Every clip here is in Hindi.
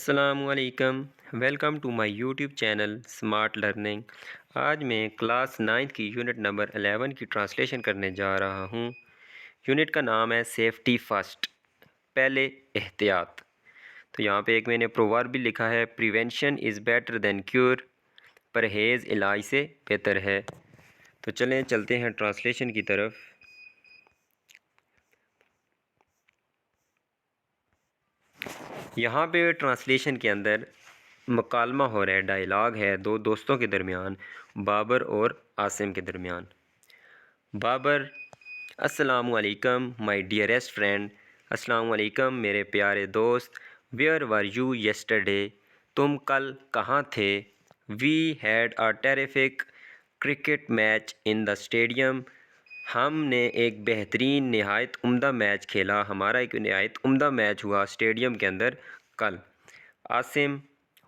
असलकम welcome to my YouTube channel smart learning. आज मैं क्लास 9th की यूनिट नंबर 11 की ट्रांसलेशन करने जा रहा हूँ। यूनिट का नाम है सेफ्टी फर्स्ट, पहले एहतियात। तो यहाँ पे एक मैंने प्रोवर्ब भी लिखा है, prevention is better than cure, परहेज़ इलाज से बेहतर है। तो चलते हैं ट्रांसलेशन की तरफ। यहाँ पे ट्रांसलेशन के अंदर मुकालमा हो रहा है, डायलॉग है दो दोस्तों के दरमियान, बाबर और आसिम के दरमियान। बाबर: अस्सलामु अलैकुम माय डियरेस्ट फ्रेंड। अस्सलामु अलैकुम मेरे प्यारे दोस्त। वेयर वर यू यस्टरडे, तुम कल कहाँ थे? We had a terrific cricket match in the stadium, हमने एक बेहतरीन नहायत उम्दा मैच खेला, हमारा एक नहायत उम्दा मैच हुआ स्टेडियम के अंदर कल। आसिम: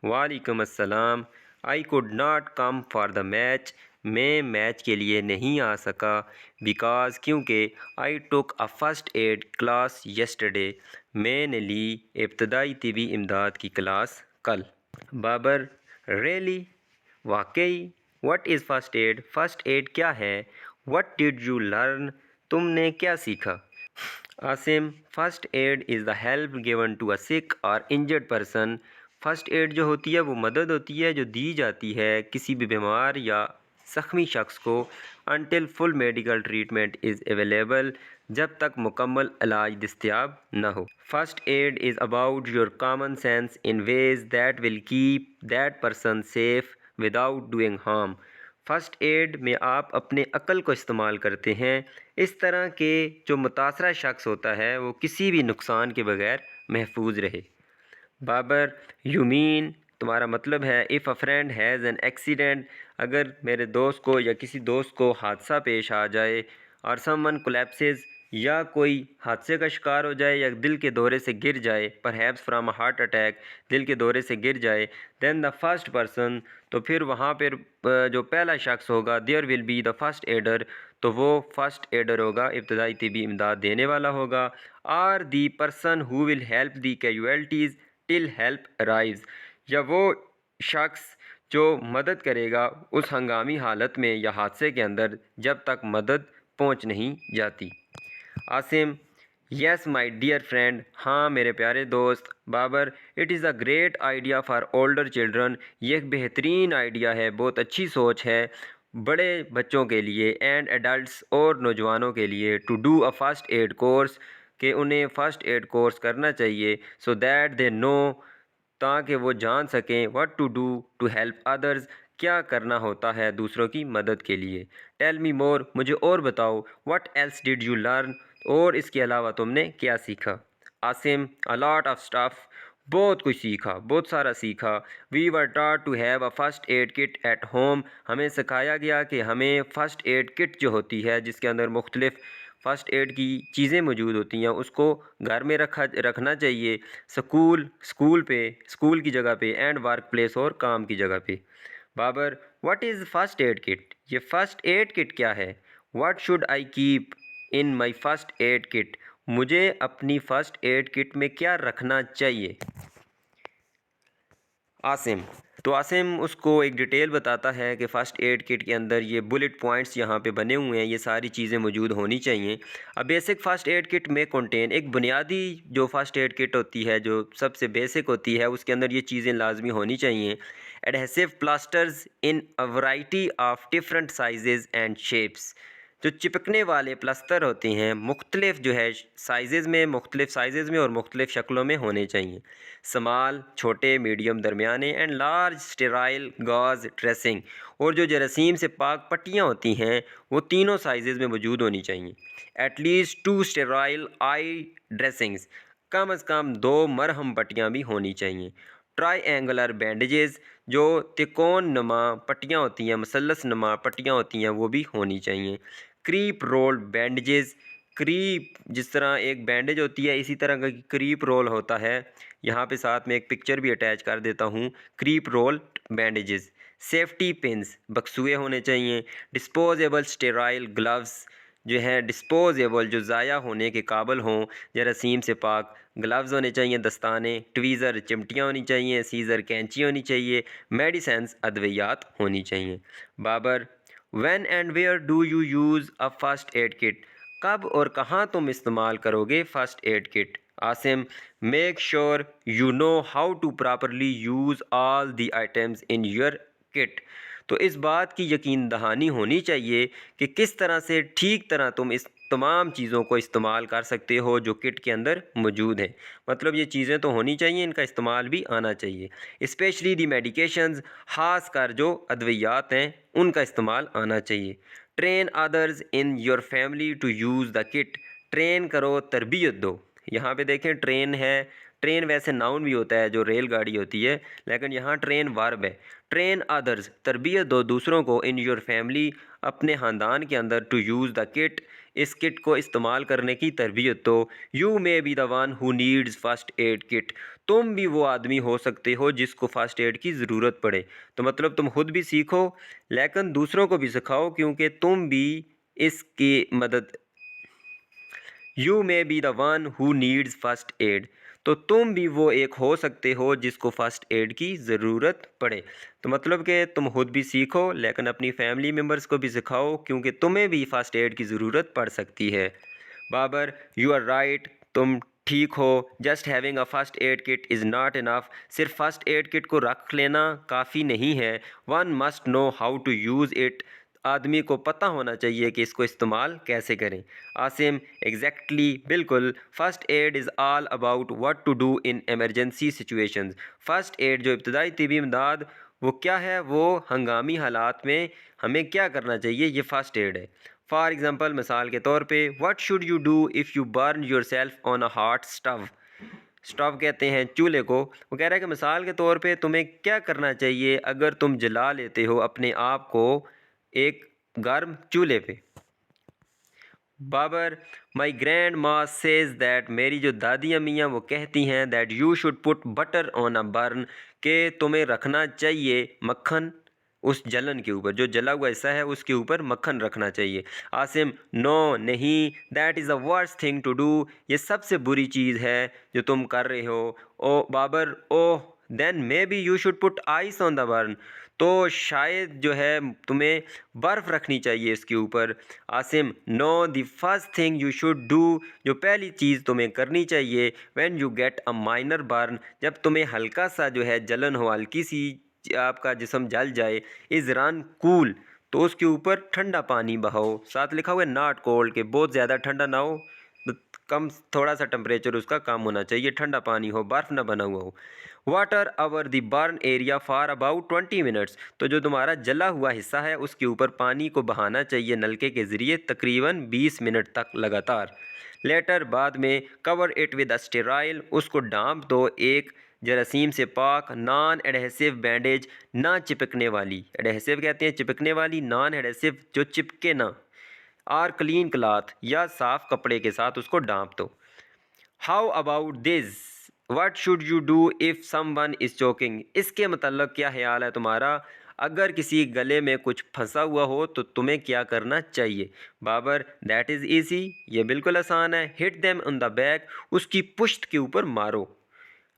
वालेकुम अस्सलाम, I could not come for the match, मैं मैच के लिए नहीं आ सका, बिकॉज क्योंकि I took a first aid class yesterday, मैंने ली इब्तदाई तिबी इमदाद की क्लास कल। बाबर: रियली, वाकई? What is first aid, first aid क्या है? व्हाट डिड यू लर्न, तुमने क्या सीखा? Asim: first aid is the help given to a sick और इंजर्ड पर्सन। फ़र्स्ट एड जो होती है वो मदद होती है जो दी जाती है किसी भी बीमार या ज़ख्मी शख्स को, until full medical treatment is available, जब तक मुकम्मल इलाज दस्तयाब न हो। First aid is about your common sense in ways that will keep that person safe without doing harm. First aid में आप अपने अक्ल को इस्तेमाल करते हैं इस तरह के जो मुतासरा शख्स होता है वो किसी भी नुकसान के बगैर महफूज रहे। बाबर: यू मीन, तुम्हारा मतलब है, if a friend has an accident, अगर मेरे दोस्त को या किसी दोस्त को हादसा पेश आ जाए, और समवन कोलैप्सेस, या कोई हादसे का शिकार हो जाए या दिल के दौरे से गिर जाए, perhaps from a heart attack, दिल के दौरे से गिर जाए, देन द फर्स्ट पर्सन, तो फिर वहाँ पर जो पहला शख्स होगा, there will be the first aider, तो वो फर्स्ट एडर होगा, इब्तदाई तिबी इमदाद देने वाला होगा। Or the person who will help the casualties till help arrives, या वो शख्स जो मदद करेगा उस हंगामी हालत में या हादसे के अंदर जब तक मदद पहुंच नहीं जाती। Asim: yes my dear friend, हाँ मेरे प्यारे दोस्त। Babar: it is a great idea for older children, ये एक बेहतरीन आइडिया है, बहुत अच्छी सोच है बड़े बच्चों के लिए, एंड एडल्ट्स और नौजवानों के लिए, to do a first aid course, कि उन्हें फ़र्स्ट एड कोर्स करना चाहिए, सो दैट दे नो, ताकि वो जान सकें, what to do to help others, क्या करना होता है दूसरों की मदद के लिए। टेल मी मोर, मुझे और बताओ, what else did you learn, और इसके अलावा तुमने क्या सीखा? Asim: a lot of stuff, बहुत कुछ सीखा, बहुत सारा सीखा। We were taught to have a first aid kit at home, हमें सिखाया गया कि हमें फ़र्स्ट एड किट जो होती है जिसके अंदर मुख्तलिफ़ फ़र्स्ट एड की चीज़ें मौजूद होती हैं उसको घर में रखना चाहिए, स्कूल की जगह पे, एंड वर्क प्लेस, और काम की जगह पे। Babar: what is first aid kit, ये फ़र्स्ट एड किट क्या है? What should I keep in my first aid kit, मुझे अपनी फ़र्स्ट एड किट में क्या रखना चाहिए? आसिम: तो आसिम उसको एक डिटेल बताता है कि फ़र्स्ट एड किट के अंदर ये बुलेट पॉइंट्स यहाँ पे बने हुए हैं, ये सारी चीज़ें मौजूद होनी चाहिए। अब बेसिक फ़र्स्ट एड किट में कंटेन, एक बुनियादी जो फ़र्स्ट एड किट होती है जो सबसे बेसिक होती है उसके अंदर ये चीज़ें लाजमी होनी चाहिए। Adhesive plasters in a variety of different sizes and shapes, जो चिपकने वाले प्लस्तर होते हैं मुख्तलिफ जो है मुख्तलिफ साइज़ में और मुख्तलिफ शक्लों में होने चाहिए। स्मॉल छोटे, मीडियम दरमियाने, and large sterile gauze dressing, और जो जरासीम से पाक पट्टियाँ होती हैं वो तीनों साइज़ में मौजूद होनी चाहिए। एटलीस्ट 2 स्टेराइल आई ड्रेसिंग्स, कम अज़ कम 2 मरहम पट्टियाँ भी होनी चाहिए। ट्राई एंगुलर बैंडेजेस, जो तिकोन नुमा पट्टियाँ होती हैं, मसलस नुमा पट्टियाँ होती हैं, वो भी होनी चाहिए। क्रीप रोल बैंडेजेस, क्रीप जिस तरह एक बैंडेज होती है इसी तरह का क्रीप रोल होता है, यहाँ पे साथ में एक पिक्चर भी अटैच कर देता हूँ, crepe roll bandages. Safety pins, बक्सुए होने चाहिए। डिस्पोजेबल स्टेराइल ग्लव्स, जो है डिस्पोजेबल, जो ज़ाया होने के काबिल हों, जरासीम से पाक। ग्लव्स होने चाहिए, दस्ताने, ट्वीज़र चिमटियाँ होनी चाहिए, सीज़र कैंची होनी चाहिए, मेडिसिन्स अद्वियात होनी चाहिए। Babar, when and where do you use a first aid kit? कब और कहाँ तुम इस्तेमाल करोगे first aid kit? Asim, make sure you know how to properly use all the items in your kit. तो इस बात की यकीन दहानी होनी चाहिए कि किस तरह से ठीक तरह तुम इस तमाम चीज़ों को इस्तेमाल कर सकते हो जो किट के अंदर मौजूद हैं। मतलब ये चीज़ें तो होनी चाहिए, इनका इस्तेमाल भी आना चाहिए। स्पेशली दी मेडिकेशंस, ख़ास कर जो अद्वियात हैं उनका इस्तेमाल आना चाहिए। Train others in your family to use the kit. Train करो, तरबियत दो। यहाँ पे देखें ट्रेन है, ट्रेन वैसे नाउन भी होता है जो रेलगाड़ी होती है, लेकिन यहाँ ट्रेन वर्ब है। ट्रेन अदर्स, तरबियत दो दूसरों को, इन योर फैमिली, अपने ख़ानदान के अंदर, टू यूज़ द किट, इस किट को इस्तेमाल करने की तरबियत दो। You may be the one who needs first aid kit. तुम भी वो आदमी हो सकते हो जिसको फ़र्स्ट एड की ज़रूरत पड़े। तो मतलब तुम खुद भी सीखो लेकिन दूसरों को भी सिखाओ, क्योंकि तुम भी इसकी मदद, you may be the one who needs first aid, तो तुम भी वो एक हो सकते हो जिसको फ़र्स्ट एड की ज़रूरत पड़े। तो मतलब कि तुम खुद भी सीखो लेकिन अपनी फैमिली मेम्बर्स को भी सिखाओ, क्योंकि तुम्हें भी फ़र्स्ट एड की ज़रूरत पड़ सकती है। बाबर, यू आर राइट, तुम ठीक हो। Just having a first aid kit is not enough. सिर्फ फर्स्ट एड किट को रख लेना काफ़ी नहीं है। One must know how to use it. आदमी को पता होना चाहिए कि इसको इस्तेमाल कैसे करें। आसिम, एग्जैक्टली, बिल्कुल। First aid is all about what to do in emergency situations. First aid जो इब्तदाई तिबी इमदाद, वो क्या है, वो हंगामी हालात में हमें क्या करना चाहिए, ये फ़र्स्ट एड है। फॉर एग्ज़ाम्पल, मिसाल के तौर पे, what should you do if you burn your self on a hot stove. Stove कहते हैं चूल्हे को। वो कह रहा है कि मिसाल के तौर पे तुम्हें क्या करना चाहिए अगर तुम जला लेते हो अपने आप को एक गर्म चूल्हे पे। बाबर, माई ग्रैंड माँ सेज दैट, मेरी जो दादी अम्मी हैं वो कहती हैं, that you should put butter on a burn, के तुम्हें रखना चाहिए मक्खन उस जलन के ऊपर, जो जला हुआ हिस्सा है उसके ऊपर मक्खन रखना चाहिए। आसिम, नो, नहीं, that is the worst thing to do, ये सबसे बुरी चीज़ है जो तुम कर रहे हो। ओ Babar, oh, then maybe you should put ice on the burn, तो शायद जो है तुम्हें बर्फ़ रखनी चाहिए इसके ऊपर। Asim, no, the first thing you should do, जो पहली चीज़ तुम्हें करनी चाहिए, when you get a minor burn, जब तुम्हें हल्का सा जो है जलन हो, हल्की सी आपका जिस्म जल जाए, इज़ रन कूल, तो उसके ऊपर ठंडा पानी बहाओ। साथ लिखा हुआ है नॉट कोल्ड, के बहुत ज़्यादा ठंडा ना हो, तो कम, थोड़ा सा टेम्परेचर उसका कम होना चाहिए, ठंडा पानी हो, बर्फ़ ना बना हुआ हो। Water our the burn area for about 20 minutes, तो जो तुम्हारा जला हुआ हिस्सा है उसके ऊपर पानी को बहाना चाहिए नलके के ज़रिए तकरीबन 20 मिनट तक लगातार। लेटर, बाद में, कवर इट विद स्टेराइल, उसको ढांप दो एक जरासीम से पाक नॉन एडहेसिव बैंडेज, ना चिपकने वाली, एडहेसिव कहते हैं चिपकने वाली, नॉन एडहेसिव जो चिपके ना, और क्लीन क्लॉथ, या साफ़ कपड़े के साथ उसको ढांप दो। How about this, what should you do if someone is choking, इसके मतलब क्या ख्याल है तुम्हारा, अगर किसी गले में कुछ फंसा हुआ हो तो तुम्हें क्या करना चाहिए। बाबर, दैट इज़ ईजी, ये बिल्कुल आसान है। Hit them on the back, उसकी पुश्त के ऊपर मारो।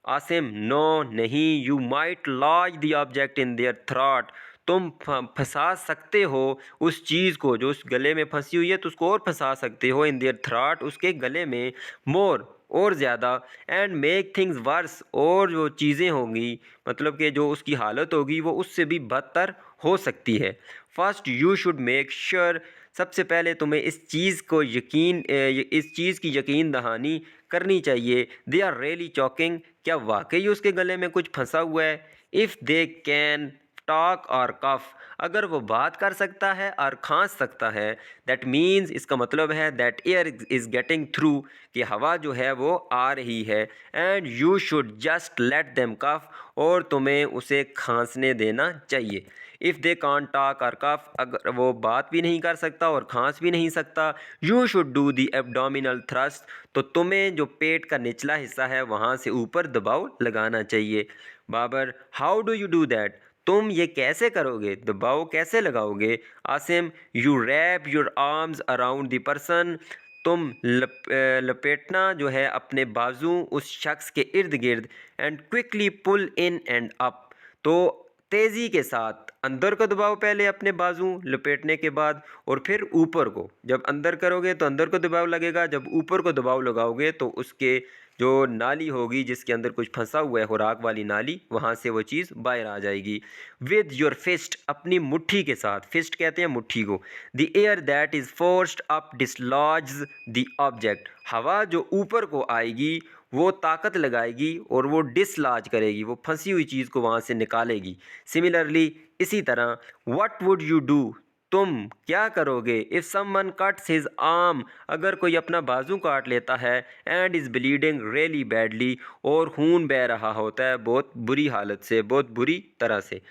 आसिम, नो, नहीं, you might lodge the object in their throat, तुम फंसा सकते हो उस चीज़ को जो उस गले में फंसी हुई है, तो उसको और फंसा सकते हो, इन देयर थ्रॉट, उसके गले में, मोर, और ज़्यादा, एंड मेक थिंग्स वर्स, और जो चीज़ें होंगी, मतलब कि जो उसकी हालत होगी वो उससे भी बदतर हो सकती है। First you should make sure, सबसे पहले तुम्हें इस चीज़ को इस चीज़ की यकीन दहानी करनी चाहिए, दे आर रियली चॉकिंग, क्या वाकई उसके गले में कुछ फंसा हुआ है। इफ़ दे कैन टॉक और कफ, अगर वो बात कर सकता है और खांस सकता है, दैट मीन्स, इसका मतलब है that air is getting through, कि हवा जो है वो आ रही है। And you should just let them cough, और तुम्हें उसे खांसने देना चाहिए। इफ़ दे कांट टॉक और कफ, अगर वो बात भी नहीं कर सकता और खांस भी नहीं सकता, you should do the abdominal thrust, तो तुम्हें जो पेट का निचला हिस्सा है वहाँ से ऊपर दबाव लगाना चाहिए। Babar, how do you do that, तुम ये कैसे करोगे, दबाव कैसे लगाओगे? Asim, you wrap your arms around the person, तुम लपेटना जो है अपने बाजू उस शख्स के इर्द गिर्द, and quickly pull in and up, तो तेज़ी के साथ अंदर को दबाओ पहले अपने बाजू लपेटने के बाद, और फिर ऊपर को। जब अंदर करोगे तो अंदर को दबाव लगेगा, जब ऊपर को दबाव लगाओगे तो उसके जो नाली होगी जिसके अंदर कुछ फंसा हुआ है, खुराक वाली नाली, वहाँ से वो चीज़ बाहर आ जाएगी। विद योर फिस्ट, अपनी मुट्ठी के साथ, फिस्ट कहते हैं मुट्ठी को। The air that is forced up dislodge the object, हवा जो ऊपर को आएगी वो ताकत लगाएगी और वो डिसलॉज करेगी, वो फंसी हुई चीज़ को वहाँ से निकालेगी। सिमिलरली, इसी तरह, व्हाट वुड यू डू, तुम क्या करोगे? If someone cuts his arm, अगर कोई अपना बाजू काट लेता है, and is bleeding really badly, और खून बह रहा होता है बहुत बुरी हालत से, बहुत बुरी तरह से।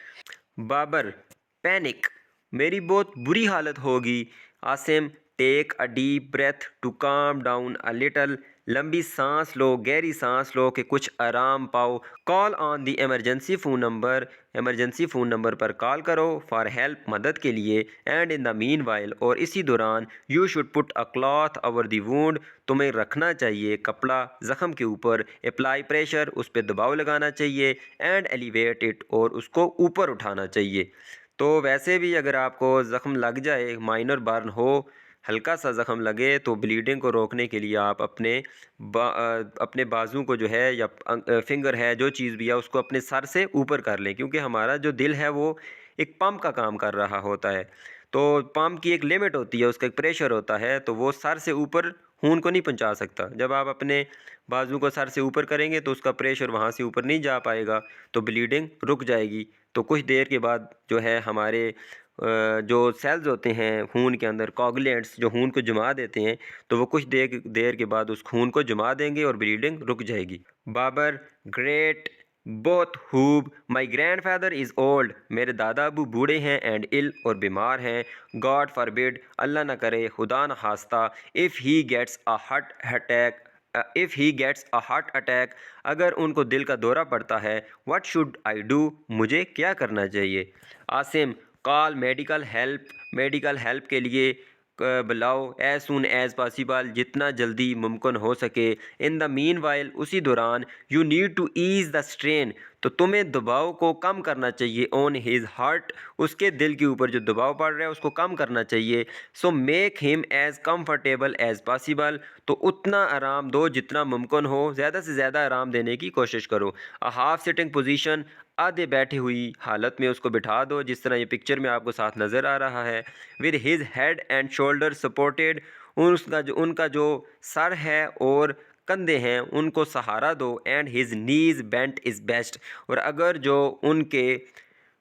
बाबर, पैनिक, मेरी बहुत बुरी हालत होगी। Asim, take a deep breath to calm down a little, लंबी सांस लो, गहरी सांस लो कि कुछ आराम पाओ। Call on the emergency phone number, emergency phone number पर कॉल करो फॉर हेल्प, मदद के लिए। And in the mean while, और इसी दौरान, you should put a cloth over the wound, तुम्हें रखना चाहिए कपड़ा ज़ख़म के ऊपर। अप्लाई प्रेशर, उस पर दबाव लगाना चाहिए। एंड एलिवेट इट, और उसको ऊपर उठाना चाहिए। तो वैसे भी अगर आपको ज़ख़म लग जाए, माइनर बर्न हो, हल्का सा ज़ख़म लगे, तो ब्लीडिंग को रोकने के लिए आप अपने बाजू को जो है, या फिंगर है, जो चीज़ भी है, उसको अपने सर से ऊपर कर लें, क्योंकि हमारा जो दिल है वो एक पंप का काम कर रहा होता है। तो पंप की एक लिमिट होती है, उसका एक प्रेशर होता है, तो वो सर से ऊपर खून को नहीं पहुंचा सकता। जब आप अपने बाजू को सर से ऊपर करेंगे तो उसका प्रेशर वहाँ से ऊपर नहीं जा पाएगा, तो ब्लीडिंग रुक जाएगी। तो कुछ देर के बाद जो है हमारे जो सेल्स होते हैं खून के अंदर, कोगुलेंट्स, जो खून को जमा देते हैं, तो वो कुछ देर के बाद उस खून को जमा देंगे और ब्लीडिंग रुक जाएगी। बाबर, ग्रेट, बोथ हुब, my grandfather is old, मेरे दादा अबू बूढ़े हैं, एंड इल, और बीमार हैं। गॉड फॉरबिड, अल्लाह ना करे, खुदा न खास्ता, if he gets a heart attack, अगर उनको दिल का दौरा पड़ता है, व्हाट शुड आई डू, मुझे क्या करना चाहिए? आसिम, कॉल मेडिकल हेल्प के लिए बुलाओ, एज सुन एज पॉसिबल, जितना जल्दी मुमकिन हो सके। इन द मीन वाइल, उसी दौरान, you need to ease the strain, तो तुम्हें दबाव को कम करना चाहिए। ऑन हिज हार्ट, उसके दिल के ऊपर जो दबाव पड़ रहा है उसको कम करना चाहिए। So make him as comfortable as possible, तो उतना आराम दो जितना मुमकिन हो, ज़्यादा से ज़्यादा आराम देने की कोशिश करो। अ हाफ सिटिंग पोजीशन, आधे बैठी हुई हालत में उसको बिठा दो, जिस तरह ये पिक्चर में आपको साथ नज़र आ रहा है। With his head and shoulder supported, उनका जो सर है और कंधे हैं उनको सहारा दो। And his knees bent is best, और अगर जो उनके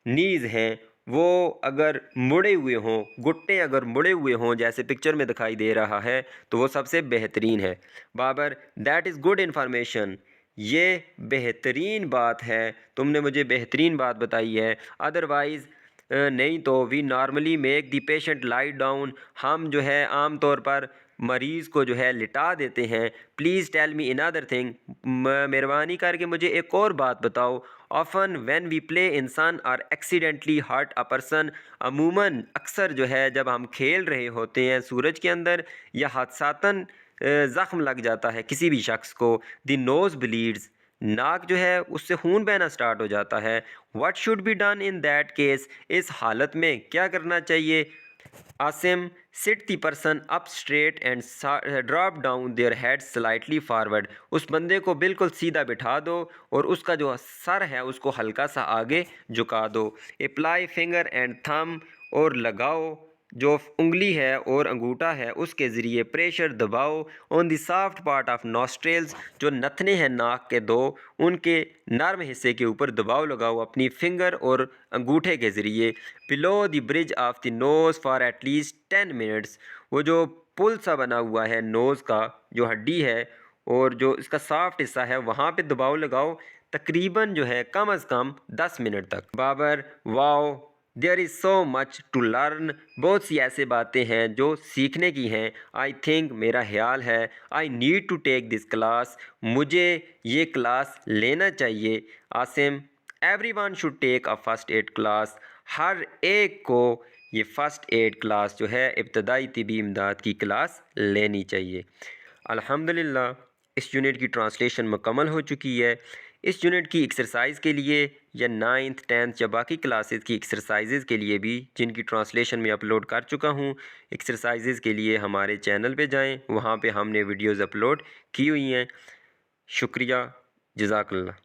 नीज़ हैं वो अगर मुड़े हुए हों, घुटने अगर मुड़े हुए हों जैसे पिक्चर में दिखाई दे रहा है, तो वो सबसे बेहतरीन है। Babar, that is good information, ये बेहतरीन बात है, तुमने मुझे बेहतरीन बात बताई है। अदरवाइज़, नहीं तो we normally make the patient lie down, हम जो है आम तौर पर मरीज़ को जो है लिटा देते हैं। Please tell me another thing, मेहरबानी करके मुझे एक और बात बताओ। ऑफन व्हेन वी प्ले इंसान are accidentally hurt a person, अमूमन अक्सर जो है जब हम खेल रहे होते हैं सूरज के अंदर, या हादसातन ज़ख्म लग जाता है किसी भी शख्स को। द नोज़ ब्लीड्स, नाक जो है उससे खून बहना स्टार्ट हो जाता है। What should be done in that case, इस हालत में क्या करना चाहिए? Asim, sit the person up straight and drop down their head slightly forward, उस बंदे को बिल्कुल सीधा बिठा दो और उसका जो सर है उसको हल्का सा आगे झुका दो। अप्लाई फिंगर एंड थंब, और लगाओ जो उंगली है और अंगूठा है उसके ज़रिए प्रेशर दबाओ on the soft part of nostrils, जो नथने हैं नाक के दो, उनके नर्म हिस्से के ऊपर दबाव लगाओ अपनी फिंगर और अंगूठे के ज़रिए। Below the bridge of the nose for at least 10 minutes, वो जो पुल सा बना हुआ है नोज़ का, जो हड्डी है और जो इसका सॉफ्ट हिस्सा है, वहाँ पे दबाव लगाओ तकरीबन जो है कम अज़ कम 10 मिनट तक। Babar, wow, there is so much to learn, बहुत सी ऐसे बातें हैं जो सीखने की हैं। आई थिंक, मेरा ख्याल है, I need to take this class, मुझे ये क्लास लेना चाहिए। Asim, everyone should take a first aid class. हर एक को ये फ़र्स्ट एड क्लास जो है इब्तदाई तिबी इमदाद की क्लास लेनी चाहिए। अल्हम्दुलिल्लाह इस यूनिट की ट्रांसलेशन मुकम्मल हो चुकी है। इस यूनिट की एक्सरसाइज के लिए या 9th 10th या बाकी क्लासेस की एक्सरसाइजेज़ के लिए भी जिनकी ट्रांसलेशन में अपलोड कर चुका हूँ, एक्सरसाइजेज़ के लिए हमारे चैनल पे जाएं, वहाँ पे हमने वीडियोज़ अपलोड की हुई हैं। शुक्रिया, जज़ाकल्लाह।